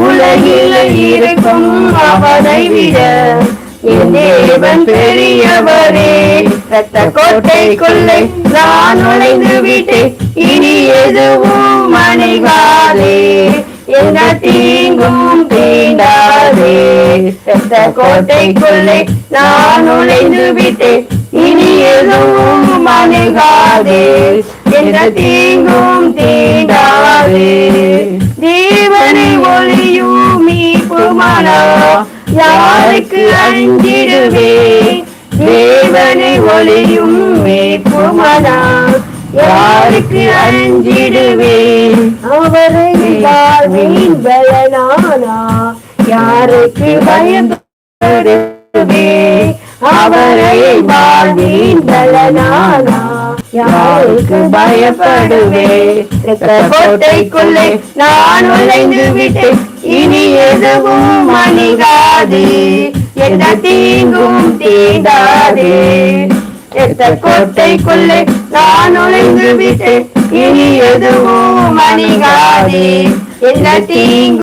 உலகில் இருக்கும் அவரை விட என் தேவன் பெரியவரே. ரத்த கோட்டைக்குள்ளே நான் நுழைந்து விட்டேன், இனி எதுவும் அணுகாதே, எந்த தீங்கும் தீண்டாதே. ரத்த கோட்டைக்குள்ளே நான் நுழைந்து விட்டேன், இனி எதுவும் அணுகாதே, எந்த தீங்கும் தீண்டாதே. தேவனை ஒளியும் மீட்புமானா யாருக்கு அஞ்சிடுவே. தேவனை ஒளியும் மீட்புமானா யாருக்கு அஞ்சிடுவே. அவரை வாழ்வின் பலனானா யாருக்கு பயப்படுவே. அவரை வாழ்வின் பலனானா யாருக்கு பயப்படுவே. கோட்டைக்குள்ளே நான் நுழைந்து விட்டேன், இனி எதுவும் அணுகாதே, எந்த தீங்கும் தீண்டாதே. கோட்டைக்குள்ளே நான் நுழைந்து விட்டேன், இனி எதுவும் அணுகாதே, எந்த தீங்கும்